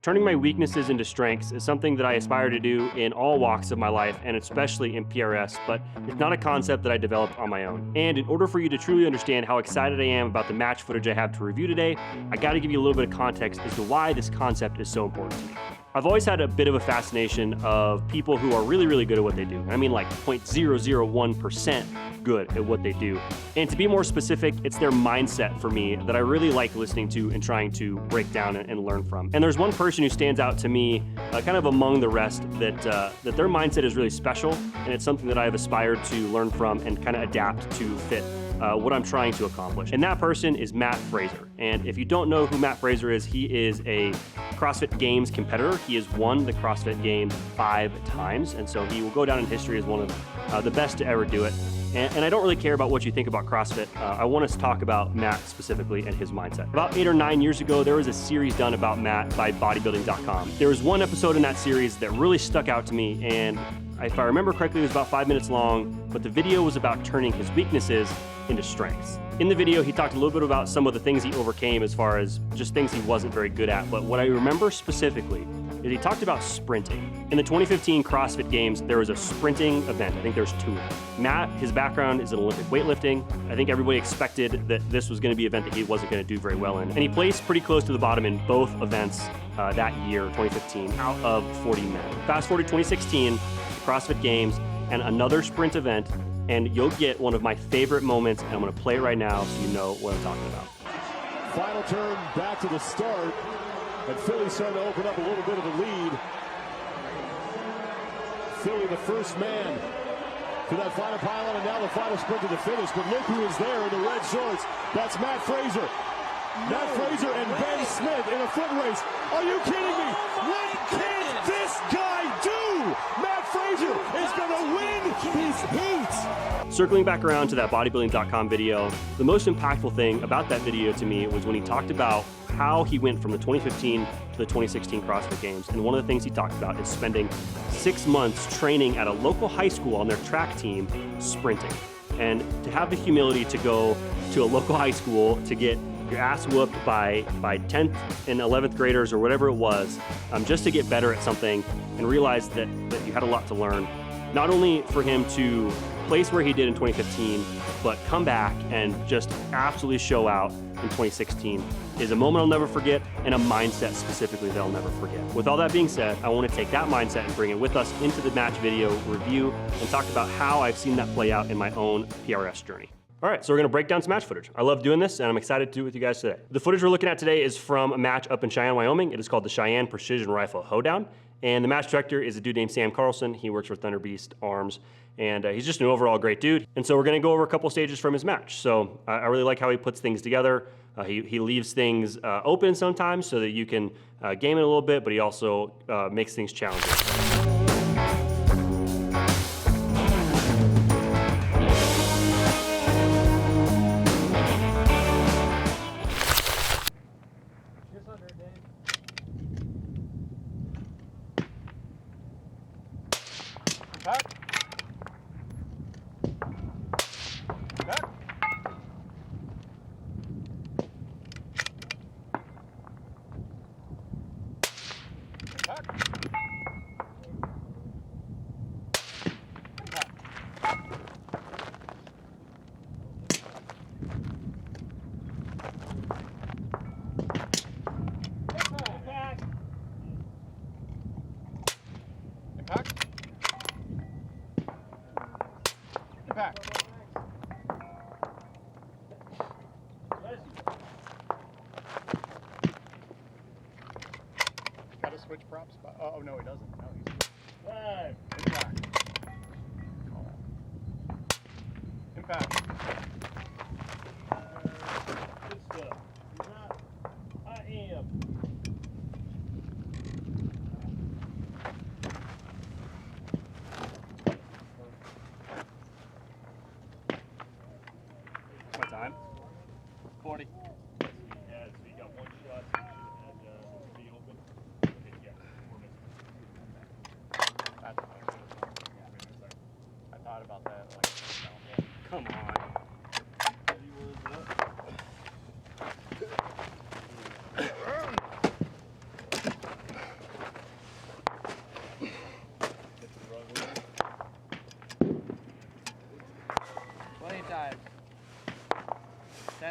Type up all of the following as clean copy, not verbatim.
Turning my weaknesses into strengths is something that I aspire to do in all walks of my life, and especially in PRS, but it's not a concept that I developed on my own. And in order for you to truly understand how excited I am about the match footage I have to review today, I gotta give you a little bit of context as to why this concept is so important to me. I've always had a bit of a fascination of people who are really, really good at what they do. I mean like 0.001% good at what they do. And to be more specific, it's their mindset for me that I really like listening to and trying to break down and learn from. And there's one person who stands out to me kind of among the rest that their mindset is really special, and it's something that I've aspired to learn from and kind of adapt to fit what I'm trying to accomplish. And that person is Matt Fraser. And if you don't know who Matt Fraser is, he is a CrossFit Games competitor. He has won the CrossFit Games 5 times, and so he will go down in history as one of the best to ever do it. And I don't really care about what you think about CrossFit. I want us to talk about Matt specifically and his mindset. About 8 or 9 years ago, there was a series done about Matt by bodybuilding.com. There was one episode in that series that really stuck out to me, and if I remember correctly, it was about 5 minutes long, but the video was about turning his weaknesses into strengths. In the video, he talked a little bit about some of the things he overcame as far as just things he wasn't very good at, but what I remember specifically is he talked about sprinting. In the 2015 CrossFit Games, there was a sprinting event. I think there's 2 of them. Matt, his background is in Olympic weightlifting. I think everybody expected that this was gonna be an event that he wasn't gonna do very well in. And he placed pretty close to the bottom in both events that year, 2015, out of 40 men. Fast forward to 2016, CrossFit Games, and another sprint event, and you'll get one of my favorite moments, and I'm gonna play it right now so you know what I'm talking about. Final turn back to the start, and Philly's starting to open up a little bit of a lead. Philly, the first man to that final pylon, and now the final sprint to the finish. But look who is there in the red shorts. That's Matt Fraser. Matt Fraser and Ben Smith in a foot race. Are you kidding me? What can this guy do? Matt Fraser is going to win these heats. Circling back around to that bodybuilding.com video, the most impactful thing about that video to me was when he talked about how he went from the 2015 to the 2016 CrossFit Games. And one of the things he talked about is spending 6 months training at a local high school on their track team, sprinting. And to have the humility to go to a local high school to get your ass whooped by 10th and 11th graders or whatever it was, just to get better at something and realize that you had a lot to learn. Not only for him to place where he did in 2015, but come back and just absolutely show out in 2016 is a moment I'll never forget, and a mindset specifically that I'll never forget. With all that being said, I want to take that mindset and bring it with us into the match video review and talk about how I've seen that play out in my own PRS journey. All right, so we're gonna break down some match footage. I love doing this, and I'm excited to do it with you guys today. The footage we're looking at today is from a match up in Cheyenne, Wyoming. It is called the Cheyenne Precision Rifle Hoedown, and the match director is a dude named Sam Carlson. He works for Thunder Beast Arms, and he's just an overall great dude. And so we're gonna go over a couple stages from his match. So I really like how he puts things together. He leaves things open sometimes so that you can game it a little bit, but he also makes things challenging. Back. Back. Back. Gotta switch props. Oh no, he doesn't. No, he's impact. Impact. Good stuff. I am. My time? 40. Yeah, so you got one shot and be open. Okay, yeah, 4 minutes. That's fine. I thought about that. Like, come on.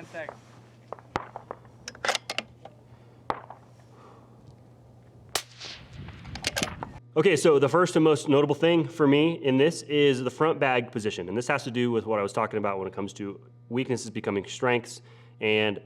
10 seconds. Okay, so the first and most notable thing for me in this is the front bag position. And this has to do with what I was talking about when it comes to weaknesses becoming strengths. And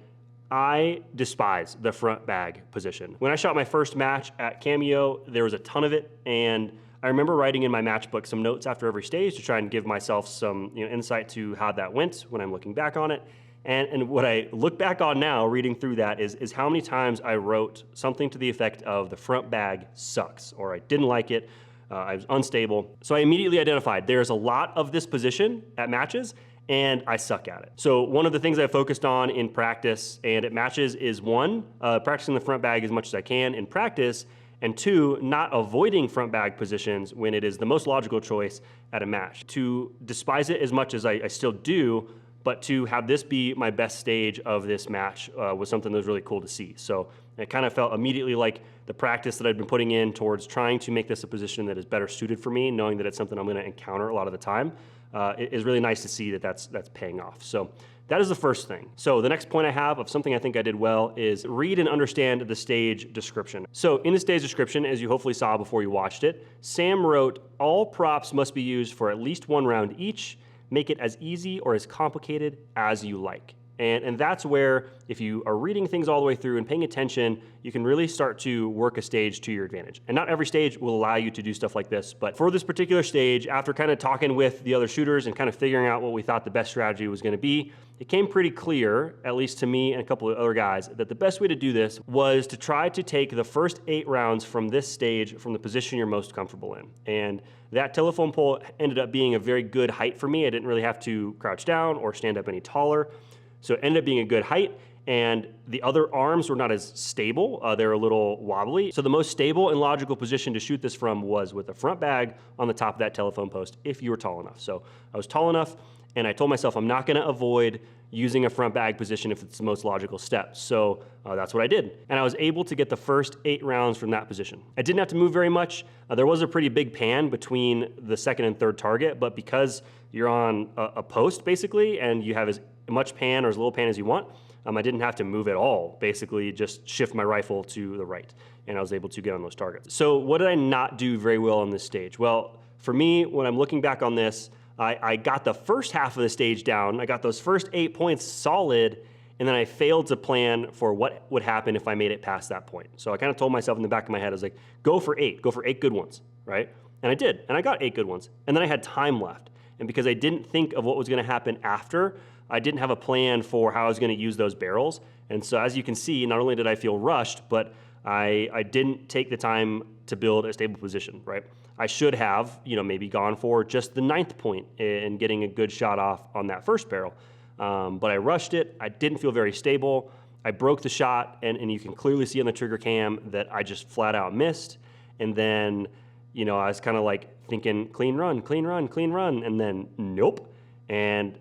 I despise the front bag position. When I shot my first match at Cameo, there was a ton of it. And I remember writing in my match book some notes after every stage to try and give myself some insight to how that went when I'm looking back on it. And what I look back on now, reading through that, is how many times I wrote something to the effect of the front bag sucks, or I didn't like it, I was unstable. So I immediately identified there's a lot of this position at matches, and I suck at it. So one of the things I focused on in practice and at matches is one, practicing the front bag as much as I can in practice, and two, not avoiding front bag positions when it is the most logical choice at a match. To despise it as much as I still do, but to have this be my best stage of this match was something that was really cool to see. So it kind of felt immediately like the practice that I'd been putting in towards trying to make this a position that is better suited for me, knowing that it's something I'm gonna encounter a lot of the time, it is really nice to see that that's paying off. So that is the first thing. So the next point I have of something I think I did well is read and understand the stage description. So in the stage description, as you hopefully saw before you watched it, Sam wrote, all props must be used for at least one round each. Make it as easy or as complicated as you like. And that's where, if you are reading things all the way through and paying attention, you can really start to work a stage to your advantage. And not every stage will allow you to do stuff like this, but for this particular stage, after kind of talking with the other shooters and kind of figuring out what we thought the best strategy was gonna be, it came pretty clear, at least to me and a couple of other guys, that the best way to do this was to try to take the first 8 rounds from this stage from the position you're most comfortable in. And that telephone pole ended up being a very good height for me. I didn't really have to crouch down or stand up any taller. So it ended up being a good height, and the other arms were not as stable. They're a little wobbly. So the most stable and logical position to shoot this from was with a front bag on the top of that telephone post if you were tall enough. So I was tall enough, and I told myself I'm not gonna avoid using a front bag position if it's the most logical step. So that's what I did. And I was able to get the first 8 rounds from that position. I didn't have to move very much. There was a pretty big pan between the second and third target, but because you're on a post basically, and you have as much pan or as little pan as you want, I didn't have to move at all, basically just shift my rifle to the right, and I was able to get on those targets. So what did I not do very well on this stage? Well, for me, when I'm looking back on this, I got the first half of the stage down, I got those first 8 points solid, and then I failed to plan for what would happen if I made it past that point. So I kind of told myself in the back of my head, I was like, go for 8 good ones, right? And I did, and I got 8 good ones. And then I had time left. And because I didn't think of what was gonna happen after, I didn't have a plan for how I was gonna use those barrels. And so as you can see, not only did I feel rushed, but I didn't take the time to build a stable position, right? I should have, maybe gone for just the 9th point and getting a good shot off on that first barrel. But I rushed it, I didn't feel very stable. I broke the shot, and you can clearly see on the trigger cam that I just flat out missed. And then, I was kind of like thinking, clean run, clean run, clean run, and then nope. And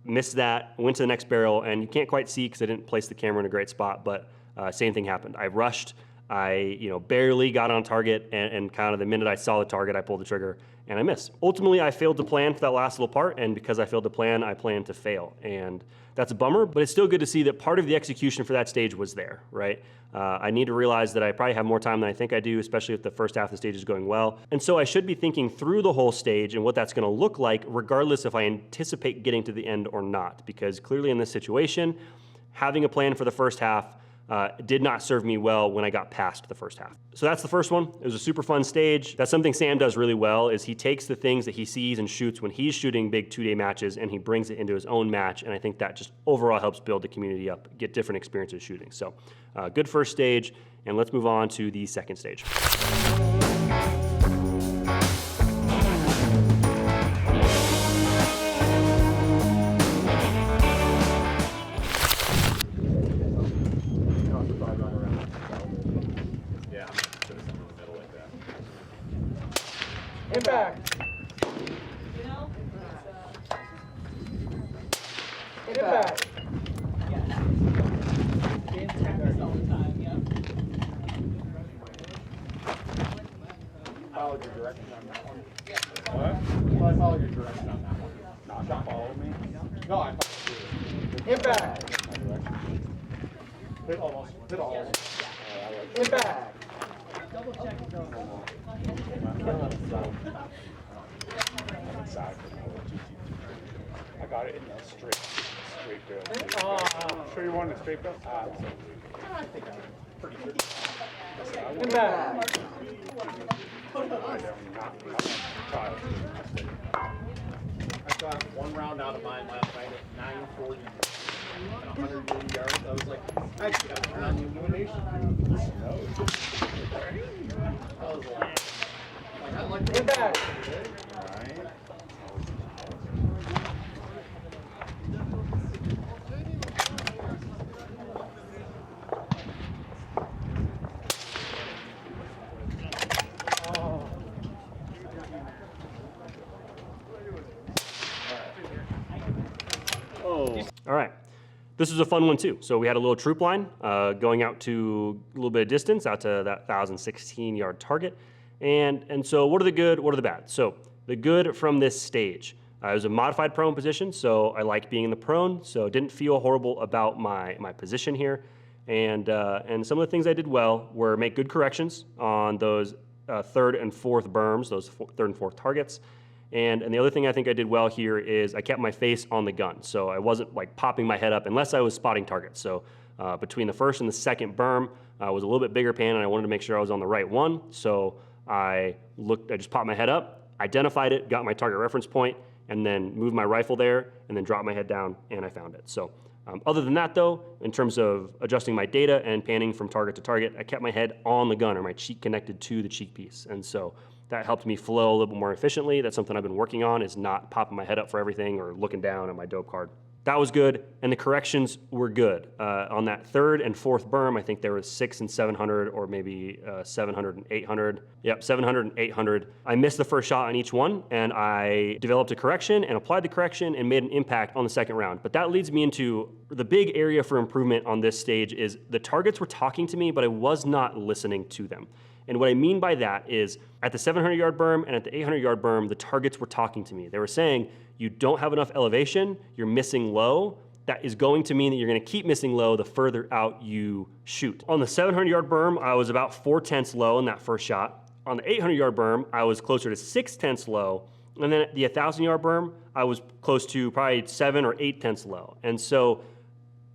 missed that, went to the next barrel, and you can't quite see because I didn't place the camera in a great spot, but same thing happened. I rushed, I barely got on target, and kind of the minute I saw the target, I pulled the trigger, and I missed. Ultimately, I failed to plan for that last little part, and because I failed to plan, I planned to fail. And that's a bummer, but it's still good to see that part of the execution for that stage was there, right? I need to realize that I probably have more time than I think I do, especially if the first half of the stage is going well. And so I should be thinking through the whole stage and what that's gonna look like, regardless if I anticipate getting to the end or not, because clearly in this situation, having a plan for the first half did not serve me well when I got past the first half. So that's the first one. It was a super fun stage. That's something Sam does really well, is he takes the things that he sees and shoots when he's shooting big 2-day matches, and he brings it into his own match, and I think that just overall helps build the community up, get different experiences shooting. So good first stage, and let's move on to the second stage. Impact. Impact. Followed your direction on that one. What? Well, I followed your direction on that one. No, shot followed me. No, I followed you. Impact. Hit almost. Hit almost. Hit back. Double check it though. I got it in the straight bill. Sure you wanted a straight bill? I think I'm pretty good. Hit back. I got one round out of mine last night at 9:40. 180 yards. I was like, I should have turned on the illumination. I was like, I like to back. Right. All right. This is a fun one too. So we had a little troop line going out to a little bit of distance, out to that 1,016-yard target. And so what are the good, what are the bad? So the good from this stage, it was a modified prone position, so I like being in the prone, so didn't feel horrible about my position here. And some of the things I did well were make good corrections on those third and fourth berms, those third and fourth targets. And the other thing I think I did well here is I kept my face on the gun. So I wasn't like popping my head up unless I was spotting targets. So between the first and the second berm was a little bit bigger pan, and I wanted to make sure I was on the right one. So I just popped my head up, identified it, got my target reference point, and then moved my rifle there, and then dropped my head down, and I found it. So other than that though, in terms of adjusting my data and panning from target to target, I kept my head on the gun, or my cheek connected to the cheek piece. And so that helped me flow a little bit more efficiently. That's something I've been working on, is not popping my head up for everything or looking down at my dope card. That was good, and the corrections were good. On that third and fourth berm, I think there was 600 and 700, or maybe 700 and 800. Yep, 700 and 800. I missed the first shot on each one, and I developed a correction and applied the correction and made an impact on the second round. But that leads me into the big area for improvement on this stage is the targets were talking to me, but I was not listening to them. And what I mean by that is at the 700-yard berm and at the 800-yard berm, the targets were talking to me. They were saying, you don't have enough elevation, you're missing low. That is going to mean that you're gonna keep missing low the further out you shoot. On the 700-yard berm, I was about 4/10 low in that first shot. On the 800-yard berm, I was closer to 6/10 low. And then at the 1,000-yard berm, I was close to probably 7 or 8/10 low. And so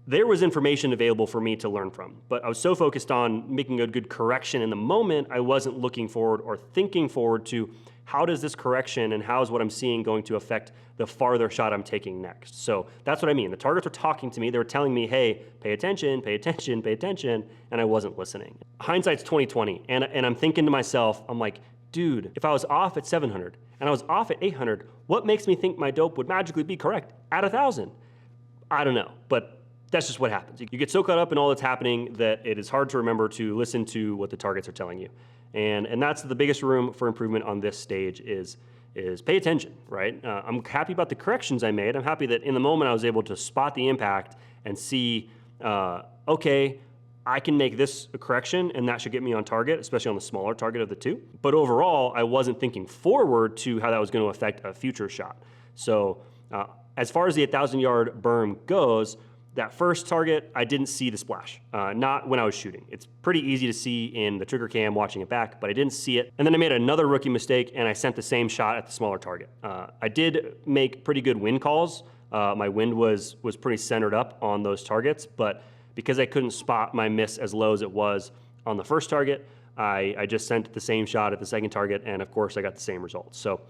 there was information available for me to learn from, but I was so focused on making a good correction in the moment, I wasn't looking forward or thinking forward to how does this correction and how is what I'm seeing going to affect the farther shot I'm taking next. So that's what I mean. The targets were talking to me. They were telling me, hey, pay attention, pay attention, pay attention, and I wasn't listening. Hindsight's 20/20, and I'm thinking to myself, I'm like, dude, if I was off at 700 and I was off at 800, what makes me think my dope would magically be correct at 1,000? I don't know, but that's just what happens. You get so caught up in all that's happening that it is hard to remember to listen to what the targets are telling you. And that's the biggest room for improvement on this stage is pay attention, right? I'm happy about the corrections I made. I'm happy that in the moment I was able to spot the impact and see, okay, I can make this a correction and that should get me on target, especially on the smaller target of the two. But overall, I wasn't thinking forward to how that was going to affect a future shot. So as far as the 1,000-yard berm goes, that first target, I didn't see the splash, not when I was shooting. It's pretty easy to see in the trigger cam watching it back, but I didn't see it. And then I made another rookie mistake and I sent the same shot at the smaller target. I did make pretty good wind calls. My wind was pretty centered up on those targets, but because I couldn't spot my miss as low as it was on the first target, I just sent the same shot at the second target, and of course I got the same results. So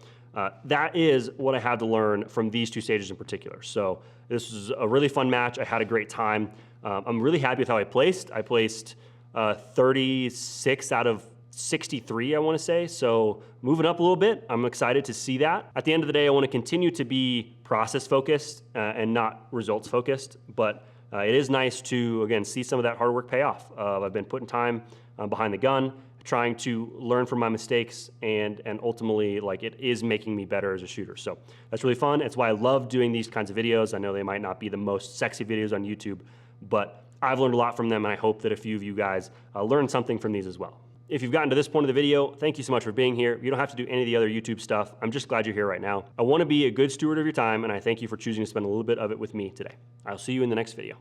that is what I had to learn from these two stages in particular. So this was a really fun match. I had a great time. I'm really happy with how I placed. I placed 36 out of 63, I want to say. So moving up a little bit. I'm excited to see that. At the end of the day, I want to continue to be process focused and not results focused. But it is nice to, again, see some of that hard work pay off. I've been putting time behind the gun, trying to learn from my mistakes, and ultimately, like, it is making me better as a shooter. So that's really fun. It's why I love doing these kinds of videos. I know they might not be the most sexy videos on YouTube, but I've learned a lot from them, and I hope that a few of you guys learned something from these as well. If you've gotten to this point of the video, thank you so much for being here. You don't have to do any of the other YouTube stuff. I'm just glad you're here right now. I want to be a good steward of your time, and I thank you for choosing to spend a little bit of it with me today. I'll see you in the next video.